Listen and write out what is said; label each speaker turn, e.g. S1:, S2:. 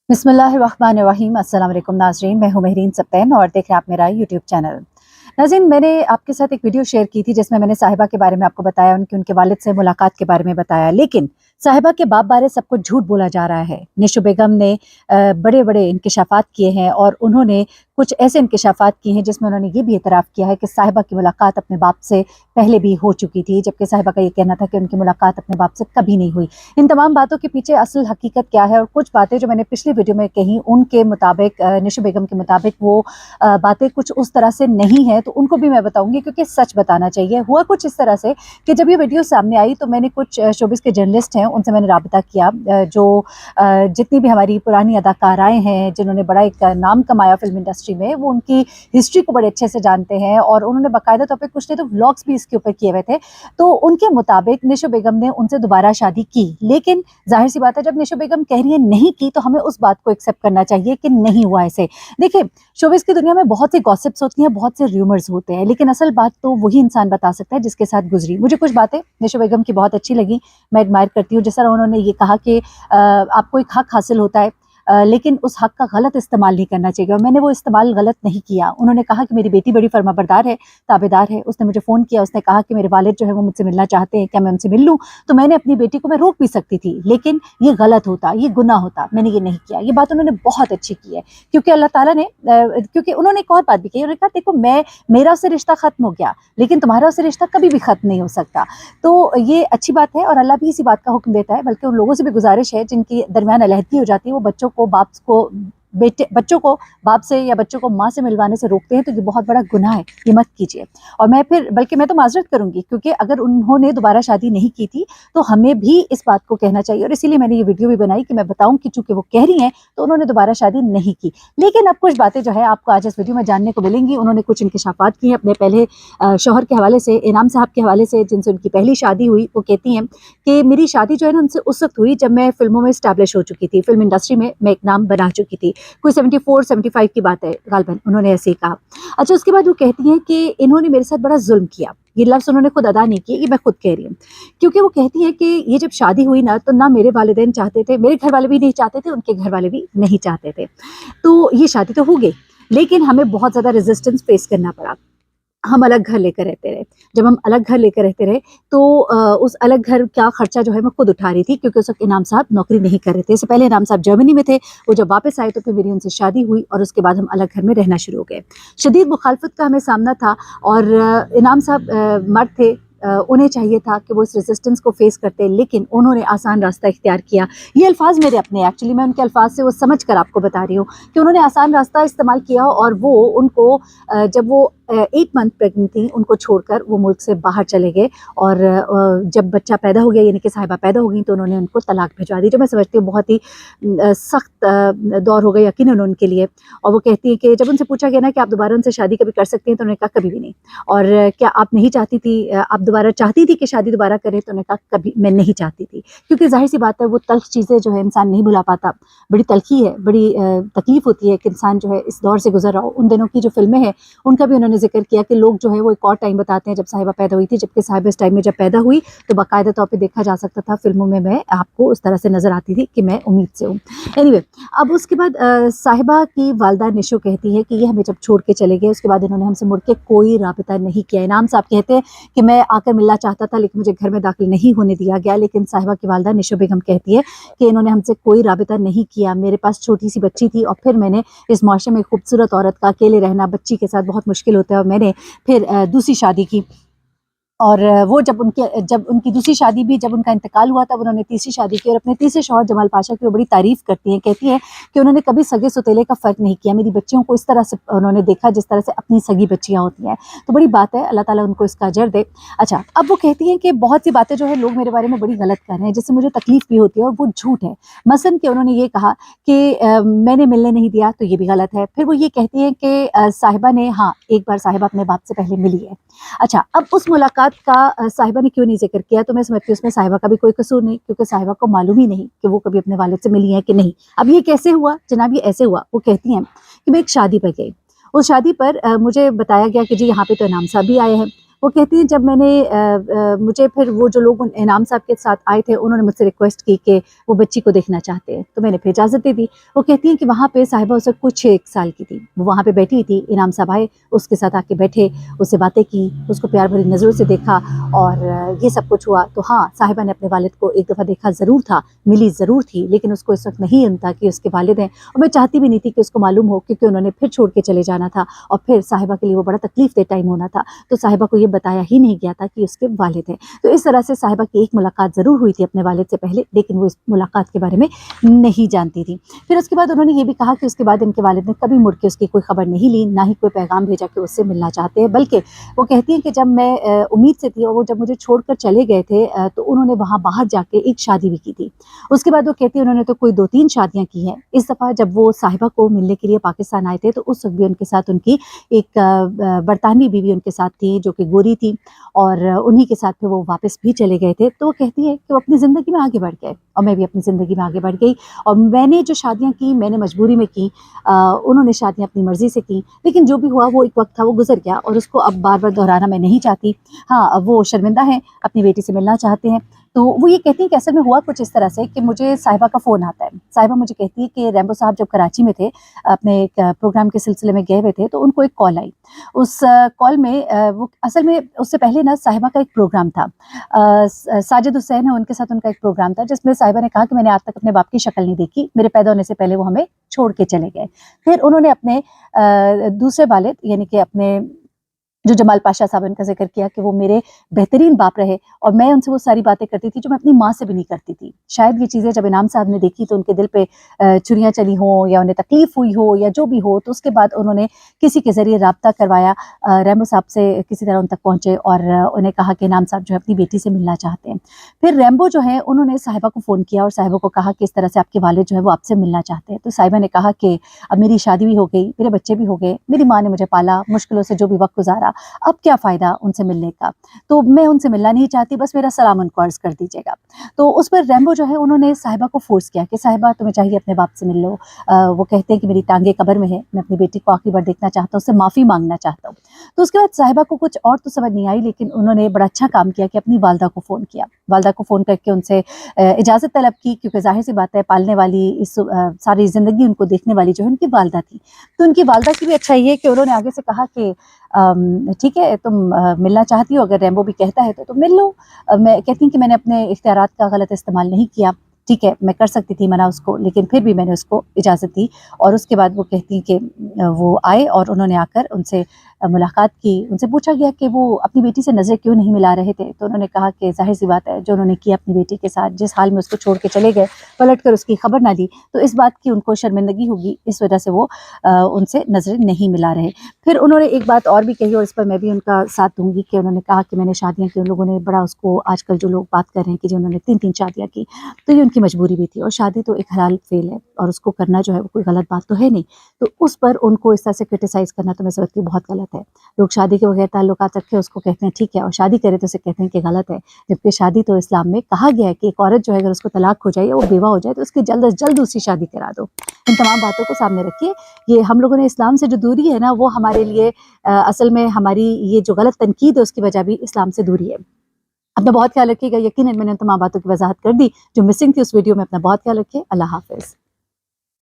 S1: बिस्मिल्लाहिर्रहमानिर्रहीम। अस्सलाम वालेकुम नाज़रीन, मैं हूं महरीन सब्तैन और देख रहे हैं आप मेरा यूट्यूब चैनल। नाज़रीन, मैंने आपके साथ एक वीडियो शेयर की थी जिसमें मैंने साहिबा के बारे में आपको बताया, उनके वालिद से मुलाकात के बारे में बताया, लेकिन साहिबा के बाप बारे सब कुछ झूठ बोला जा रहा है। निशो बेगम ने बड़े बड़े इंकिशाफात किए हैं और उन्होंने कुछ ऐसे इंकिशाफात किए हैं जिसमें उन्होंने ये भी इतराफ़ किया है कि साहिबा की मुलाकात अपने बाप से पहले भी हो चुकी थी, जबकि साहिबा का ये कहना था कि उनकी मुलाकात अपने बाप से कभी नहीं हुई। इन तमाम बातों के पीछे असल हकीकत क्या है और कुछ बातें जो मैंने पिछली वीडियो में कही उनके मुताबिक, निशो बेगम के मुताबिक वो बातें कुछ उस तरह से नहीं है, तो उनको भी मैं बताऊंगी क्योंकि सच बताना चाहिए। हुआ कुछ इस तरह से कि जब ये वीडियो सामने आई तो मैंने कुछ शोबिस के जर्नलिस्ट हैं उनसे मैंने राबता किया, जो जितनी भी हमारी पुरानी अदाकाराएँ हैं जिन्होंने बड़ा एक नाम कमाया फिल्म इंडस्ट्री में, वो उनकी हिस्ट्री को बड़े अच्छे से जानते हैं और उन्होंने बाकायदा तौर पे कुछ नहीं तो व्लॉग्स भी इसके ऊपर किए हुए थे। तो उनके मुताबिक निशो बेगम ने उनसे दोबारा शादी की, लेकिन जाहिर सी बात है जब निशो बेगम कह रही है नहीं की तो हमें उस बात को एक्सेप्ट करना चाहिए कि नहीं हुआ ऐसे। देखिए, शोबिस की दुनिया में बहुत सी गॉसिप्स होती हैं, बहुत से र्यूमर्स होते हैं, लेकिन असल बात तो वही इंसान बता सकता है जिसके साथ गुजरी। मुझे कुछ बातें निशो बेगम की बहुत अच्छी लगी, मैं एडमायर करती हूँ। जिस तरह उन्होंने ये कहा कि आपको एक हक हासिल होता है, लेकिन उस हक का गलत इस्तेमाल नहीं करना चाहिए, और मैंने वो इस्तेमाल गलत नहीं किया। उन्होंने कहा कि मेरी बेटी बड़ी फर्माबरदार है, ताबेदार है। उसने मुझे फ़ोन किया, उसने कहा कि मेरे वालिद जो है वो मुझसे मिलना चाहते हैं, क्या मैं उनसे मिल लूँ? तो मैंने अपनी बेटी को मैं रोक भी सकती थी, लेकिन ये गलत होता, ये गुनाह होता, मैंने ये नहीं किया। ये बात उन्होंने बहुत अच्छी की है, क्योंकि अल्लाह ताला ने क्योंकि उन्होंने एक और बात भी कही, उन्होंने कहा देखो मेरा उससे रिश्ता ख़त्म हो गया, लेकिन तुम्हारा उससे रिश्ता कभी भी ख़त्म नहीं हो सकता। तो ये अच्छी बात है और अल्लाह भी इसी बात का हुक्म देता है। बल्कि उन लोगों से भी गुजारिश है जिनकी दरमियान अलहदगी हो जाती है, वो बच्चों को बाप से या बच्चों को माँ से मिलवाने से रोकते हैं, तो ये बहुत बड़ा गुनाह है, ये मत कीजिए। और बल्कि मैं तो माजरत करूंगी, क्योंकि अगर उन्होंने दोबारा शादी नहीं की थी तो हमें भी इस बात को कहना चाहिए, और इसीलिए मैंने ये वीडियो भी बनाई कि मैं बताऊं कि चूंकि वो कह रही हैं तो उन्होंने दोबारा शादी नहीं की। लेकिन अब कुछ बातें जो है आपको आज इस वीडियो में जानने को मिलेंगी। उन्होंने कुछ इंकिशाफात किए अपने पहले शौहर के हवाले से, इनाम साहब के हवाले से, जिनसे उनकी पहली शादी हुई। वो कहती हैं कि मेरी शादी जो है ना उनसे उस वक्त हुई जब मैं फिल्मों में स्टैब्लिश हो चुकी थी, फिल्म इंडस्ट्री में मैं एक नाम बना चुकी थी। कोई 74-75 की बात है गालबन, उन्होंने ऐसे ही कहा। अच्छा, उसके बाद वो कहती हैं कि इन्होंने मेरे साथ बड़ा जुल्म किया। ये लफ्ज़ उन्होंने खुद अदा नहीं किए, ये मैं खुद कह रही हूँ, क्योंकि वो कहती हैं कि ये जब शादी हुई ना तो ना मेरे वालिदैन चाहते थे, मेरे घर वाले भी नहीं चाहते थे, उनके घर वाले भी नहीं चाहते थे। तो ये शादी तो हो गई, लेकिन हमें बहुत ज़्यादा रेजिस्टेंस फेस करना पड़ा। हम अलग घर लेकर रहते रहे। जब हम अलग घर लेकर रहते रहे तो उस अलग घर का खर्चा जो है मैं खुद उठा रही थी, क्योंकि उस वक्त इनाम साहब नौकरी नहीं कर रहे थे। इससे पहले इनाम साहब जर्मनी में थे, वो जब वापस आए तो फिर मेरी उनसे शादी हुई और उसके बाद हम अलग घर में रहना शुरू हो गए। शदीद मुखालफत का हमें सामना था और इनाम साहब मर्द थे, उन्हें चाहिए था कि वो इस रेजिस्टेंस को फेस करते, लेकिन उन्होंने आसान रास्ता इख्तियार किया। ये अल्फाज मेरे अपने, एक्चुअली मैं उनके अल्फाज से वो समझ कर आपको बता रही हूँ कि उन्होंने आसान रास्ता इस्तेमाल किया और वो उनको जब वो 8 मंथ प्रेग्नेंट थी उनको छोड़कर वो मुल्क से बाहर चले गए, और जब बच्चा पैदा हो गया यानी कि साहिबा पैदा हो गई तो उन्होंने उनको तलाक भिजवा दी, जो मैं समझती हूँ बहुत ही सख्त दौर हो गया यकीनन उनके लिए। और वो कहती है कि जब उनसे पूछा गया ना कि आप दोबारा उनसे शादी कभी कर सकती हैं, तो उन्होंने कहा कभी भी नहीं। और क्या आप नहीं चाहती थी, आप दोबारा चाहती थी कि शादी दोबारा करें? तो उन्होंने कहा कभी मैं नहीं चाहती थी, क्योंकि जाहिर सी बात है वो तल्ख चीज़ें जो है इंसान नहीं भुला पाता। बड़ी तलखी है, बड़ी तकलीफ होती है कि इंसान जो है इस दौर से गुजर रहा हो। उन दिनों की जो फिल्में हैं उनका भी उन्होंने जिक्र किया कि लोग जो है वो एक और टाइम बताते हैं जब साहिबा पैदा हुई थी, जबकि साहिबा इस टाइम में जब पैदा हुई तो बाकायदा तौर पे देखा जा सकता था फिल्मों में मैं आपको उस तरह से नजर आती थी कि मैं उम्मीद से हूँ। एनीवे, अब उसके बाद साहिबा की वालदा निशो कहती है कि ये हमें जब छोड़ के चले गए उसके बाद इन्होंने हमसे मुड़ के कोई राबिता नहीं किया। इनाम साहब कहते हैं कि मैं आकर मिलना चाहता था लेकिन मुझे घर में दाखिल नहीं होने दिया गया, लेकिन साहिबा की वालदा निशो बेगम कहती है कि इन्होंने हमसे कोई राबिता नहीं किया। मेरे पास छोटी सी बच्ची थी और फिर मैंने इस मुआशरे में खूबसूरत औरत का अकेले रहना बच्ची के साथ बहुत मुश्किल होता है, और मैंने फिर दूसरी शादी की। और वो जब उनकी दूसरी शादी भी जब उनका इंतकाल हुआ तब उन्होंने तीसरी शादी की, और अपने तीसरे शौहर जमाल पाशा की वो बड़ी तारीफ़ करती हैं। कहती हैं कि उन्होंने कभी सगे सौतेले का फ़र्क नहीं किया, मेरी बच्चियों को इस तरह से उन्होंने देखा जिस तरह से अपनी सगी बच्चियाँ होती हैं। तो बड़ी बात है, अल्लाह ताला उनको इसका अजर दे। अच्छा, अब वो कहती हैं कि बहुत सी बातें जो है लोग मेरे बारे में बड़ी गलत कर रहे हैं, जिससे मुझे तकलीफ़ भी होती है, और वो झूठ है। मसलन कि उन्होंने ये कहा कि मैंने मिलने नहीं दिया, तो ये भी गलत है। फिर वो ये कहती हैं कि साहिबा ने, हाँ, एक बार साहिबा अपने बाप से पहले मिली है। अच्छा, अब उस मुलाकात का साहिबा ने क्यों नहीं जिक्र किया, तो मैं समझती हूँ उसमें साहिबा का भी कोई कसूर नहीं, क्योंकि साहिबा को मालूम ही नहीं कि वो कभी अपने वालिद से मिली है कि नहीं। अब ये कैसे हुआ जनाब? ये ऐसे हुआ, वो कहती हैं कि मैं एक शादी पर गई, उस शादी पर मुझे बताया गया कि जी यहाँ पे तो इनाम साहब भी आए हैं। وہ کہتی ہیں جب میں نے مجھے پھر وہ جو لوگ انعام صاحب کے ساتھ آئے تھے انہوں نے مجھ سے ریکویسٹ کی کہ وہ بچی کو دیکھنا چاہتے ہیں، تو میں نے پھر اجازت دے دی۔ وہ کہتی ہیں کہ وہاں پہ صاحبہ اس وقت کچھ 1 سال کی تھی، وہ وہاں پہ بیٹھی تھی، انعام صاحب آئے، اس کے ساتھ آ کے بیٹھے، اس سے باتیں کی، اس کو پیار بھری نظروں سے دیکھا اور یہ سب کچھ ہوا۔ تو ہاں، صاحبہ نے اپنے والد کو ایک دفعہ دیکھا ضرور تھا، ملی ضرور تھی، لیکن اس کو اس وقت نہیں علم تھا کہ اس کے والد ہیں، اور میں چاہتی بھی نہیں تھی کہ اس کو معلوم ہو، کیونکہ انہوں نے پھر چھوڑ کے چلے جانا تھا اور پھر صاحبہ کے لیے وہ بڑا تکلیف دہ ٹائم ہونا تھا، تو صاحبہ کو یہ بتایا ہی نہیں گیا تھا کہ اس کے والد ہیں۔ تو اس طرح سے صاحبہ کی ایک ملاقات ضرور ہوئی تھی اپنے والد سے پہلے، لیکن وہ اس ملاقات کے بارے میں نہیں جانتی تھی۔ پھر اس کے بعد انہوں نے یہ بھی کہا کہ اس کے بعد ان کے والد نے کبھی مڑ کے اس کی کوئی خبر نہیں لی، نہ ہی کوئی پیغام بھیجا کہ اس سے ملنا چاہتے ہیں، بلکہ وہ کہتی ہیں کہ جب میں امید سے تھی اور وہ جب مجھے چھوڑ کر چلے گئے تھے تو انہوں نے وہاں باہر جا کے ایک شادی بھی کی تھی۔ اس کے بعد وہ کہتی ہیں انہوں نے تو کوئی 2-3 شادیاں کی ہیں۔ اس دفعہ جب وہ صاحبہ کو ملنے کے لیے پاکستان آئے تھے تو اس وقت بھی ان کے ساتھ ان کی ایک برطانوی بیوی ان کے ساتھ تھی جو کہ گوری تھی، اور انہی کے ساتھ پھر وہ واپس بھی چلے گئے تھے۔ تو وہ کہتی ہے کہ وہ اپنی زندگی میں آگے بڑھ گئے اور میں بھی اپنی زندگی میں آگے بڑھ گئی، اور میں نے جو شادیاں کی میں نے مجبوری میں کی، انہوں نے شادیاں اپنی مرضی سے کی، لیکن جو بھی ہوا وہ ایک وقت تھا، وہ گزر گیا اور اس کو اب بار بار دہرانا میں نہیں چاہتی۔ ہاں، اب وہ شرمندہ ہیں، اپنی بیٹی سے ملنا چاہتے ہیں۔ تو وہ یہ کہتی ہیں کہ اصل میں ہوا کچھ اس طرح سے کہ مجھے صاحبہ کا فون آتا ہے۔ صاحبہ مجھے کہتی ہے کہ ریمبو صاحب جب کراچی میں تھے، اپنے ایک پروگرام کے سلسلے میں گئے ہوئے تھے، تو ان کو ایک کال آئی۔ اس کال میں وہ اصل میں اس سے پہلے نا صاحبہ کا ایک پروگرام تھا، ساجد حسین ہے ان کے ساتھ ان کا ایک پروگرام تھا، جس میں صاحبہ نے کہا کہ میں نے آج تک اپنے باپ کی شکل نہیں دیکھی، میرے پیدا ہونے سے پہلے وہ ہمیں چھوڑ کے چلے گئے۔ پھر انہوں نے اپنے دوسرے والد یعنی کہ اپنے جو جمال پاشا صاحب ان کا ذکر کیا کہ وہ میرے بہترین باپ رہے، اور میں ان سے وہ ساری باتیں کرتی تھی جو میں اپنی ماں سے بھی نہیں کرتی تھی۔ شاید یہ چیزیں جب انعام صاحب نے دیکھی تو ان کے دل پہ چھریاں چلی ہوں یا انہیں تکلیف ہوئی ہو یا جو بھی ہو، تو اس کے بعد انہوں نے کسی کے ذریعے رابطہ کروایا، ریمبو صاحب سے کسی طرح ان تک پہنچے اور انہیں کہا کہ انعام صاحب جو ہے اپنی بیٹی سے ملنا چاہتے ہیں۔ پھر ریمبو جو ہے انہوں نے صاحبہ کو فون کیا اور صاحبہ کو کہا کہ اس طرح سے آپ کے والد جو ہے وہ آپ سے ملنا چاہتے ہیں۔ تو صاحبہ نے کہا کہ اب میری شادی بھی ہو گئی، میرے بچے بھی ہو گئے، میری ماں نے مجھے پالا، مشکلوں سے جو بھی وقت گزارا، اب کیا فائدہ ان سے ملنے کا، تو میں ان سے ملنا نہیں چاہتی، بس میرا سلام ان کو عرض کر دیجیے گا۔ تو اس پر ریمبو جو ہے انہوں نے صاحبہ کو فورس کیا کہ صاحبہ تمہیں چاہیے اپنے باپ سے مل لو، وہ کہتے ہیں کہ میری ٹانگیں قبر میں ہے، میں اپنی بیٹی کو آخری بار دیکھنا چاہتا ہوں، اس سے معافی مانگنا چاہتا ہوں۔ تو اس کے بعد صاحبہ کو کچھ اور تو سمجھ نہیں آئی، لیکن انہوں نے بڑا اچھا کام کیا کہ اپنی والدہ کو فون کیا، والدہ کو فون کر کے ان سے اجازت طلب کی، کیونکہ ظاہر سی بات ہے پالنے والی اس ساری زندگی ان کو دیکھنے والی جو ہے ان کی والدہ تھی۔ تو ان کی والدہ کی بھی اچھا یہ ہے کہ انہوں نے آگے سے کہا کہ ٹھیک ہے تم ملنا چاہتی ہو، اگر ریمبو بھی کہتا ہے تو تم مل لو۔ میں کہتی ہوں کہ میں نے اپنے اختیارات کا غلط استعمال نہیں کیا، ٹھیک ہے میں کر سکتی تھی منع اس کو، لیکن پھر بھی میں نے اس کو اجازت دی۔ اور اس کے بعد وہ کہتی ہیں کہ وہ آئے اور انہوں نے آ کر ان سے ملاقات کی، ان سے پوچھا گیا کہ وہ اپنی بیٹی سے نظر کیوں نہیں ملا رہے تھے، تو انہوں نے کہا کہ ظاہر سی بات ہے جو انہوں نے کیا اپنی بیٹی کے ساتھ، جس حال میں اس کو چھوڑ کے چلے گئے، پلٹ کر اس کی خبر نہ لی، تو اس بات کی ان کو شرمندگی ہوگی، اس وجہ سے وہ ان سے نظریں نہیں ملا رہے۔ پھر انہوں نے ایک بات اور بھی کہی اور اس پر میں بھی ان کا ساتھ دوں گی کہ انہوں نے کہا کہ میں نے شادیاں کی، ان لوگوں نے بڑا اس کو آج کل جو لوگ بات کر رہے ہیں کہ انہوں نے 3 شادیاں کی، تو یہ ان کی مجبوری بھی تھی، اور شادی تو ایک حلال فعل ہے اور اس کو کرنا جو ہے وہ کوئی غلط بات تو ہے نہیں، تو اس پر ان کو اس طرح سے کرٹیسائز کرنا تو میں سمجھتی ہوں بہت غلط ہے۔ لوگ شادی کے بغیر تعلقات رکھے اس کو کہتے ہیں ٹھیک ہے، اور شادی کرے تو اسے کہتے ہیں کہ غلط ہے، جبکہ شادی تو اسلام میں کہا گیا ہے کہ ایک عورت جو ہے اگر اس کو طلاق ہو جائے یا وہ بیوہ ہو جائے تو اس کی جلد از جلد دوسری شادی کرا دو۔ ان تمام باتوں کو سامنے رکھیے، یہ ہم لوگوں نے اسلام سے جو دوری ہے نا وہ ہمارے لیے اصل میں ہماری یہ جو غلط تنقید ہے اس کی وجہ بھی اسلام سے دوری ہے۔ اپنا بہت خیال رکھیے گا، یقیناً میں نے ان تمام باتوں کی وضاحت کر دی جو مسنگ تھی اس ویڈیو میں، اپنا بہت خیال رکھیے، اللہ حافظ۔